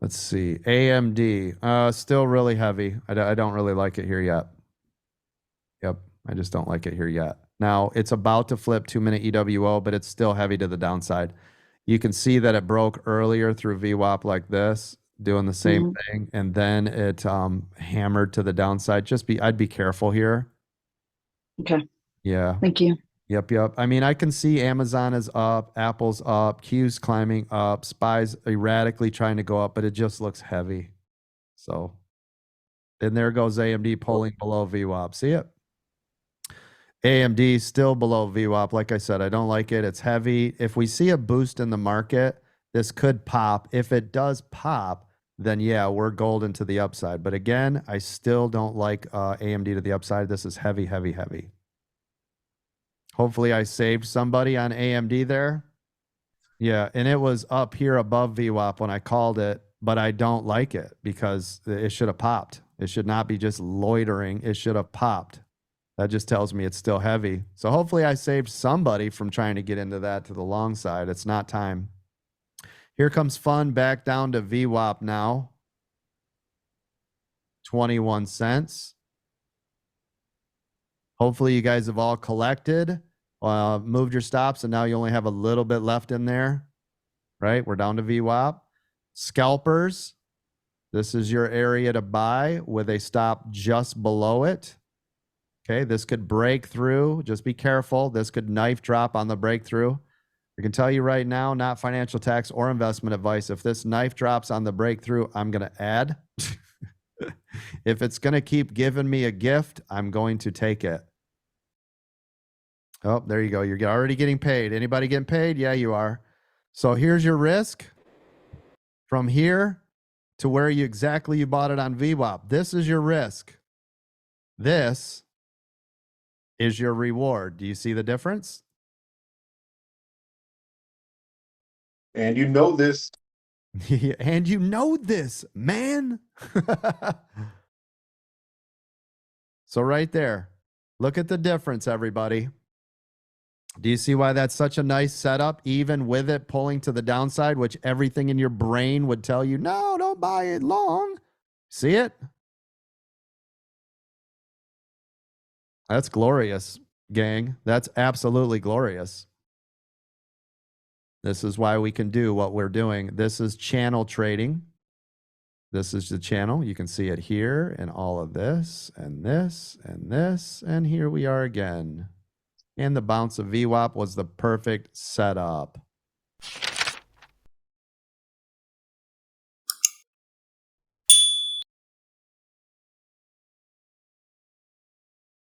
Let's see. AMD, still really heavy. I don't really like it here yet. Yep, I just don't like it here yet. Now, it's about to flip 2-minute EWO, but it's still heavy to the downside. You can see that it broke earlier through VWAP like this, doing the same thing, and then it hammered to the downside. I'd be careful here. Okay. Yeah. Thank you. Yep, yep. I mean, I can see Amazon is up, Apple's up, Q's climbing up, SPY's erratically trying to go up, but it just looks heavy. So, and there goes AMD pulling below VWAP. See it? AMD still below VWAP. Like I said, I don't like it. It's heavy. If we see a boost in the market, this could pop. If it does pop, then yeah, we're golden to the upside. But again, I still don't like AMD to the upside. This is heavy, heavy, heavy. Hopefully I saved somebody on AMD there. Yeah, and it was up here above VWAP when I called it, but I don't like it because it should have popped. It should not be just loitering. It should have popped. That just tells me it's still heavy. So hopefully I saved somebody from trying to get into that to the long side. It's not time. Here comes fun back down to VWAP now. 21 cents. Hopefully you guys have all collected, moved your stops, and now you only have a little bit left in there, right? We're down to VWAP. Scalpers, this is your area to buy with a stop just below it. Okay, this could break through. Just be careful. This could knife drop on the breakthrough. I can tell you right now, not financial tax or investment advice. If this knife drops on the breakthrough, I'm going to add. If it's going to keep giving me a gift, I'm going to take it. Oh, there you go. You're already getting paid. Anybody getting paid? Yeah, you are. So here's your risk from here to where you bought it on VWAP. This is your risk. This is your reward. Do you see the difference? And you know this. And you know this, man. So right there, look at the difference, everybody. Do you see why that's such a nice setup, even with it pulling to the downside, which everything in your brain would tell you, no, don't buy it long. See it? That's glorious, gang. That's absolutely glorious. This is why we can do what we're doing. This is channel trading. This is the channel. You can see it here and all of this and this and this. And here we are again. And the bounce of VWAP was the perfect setup.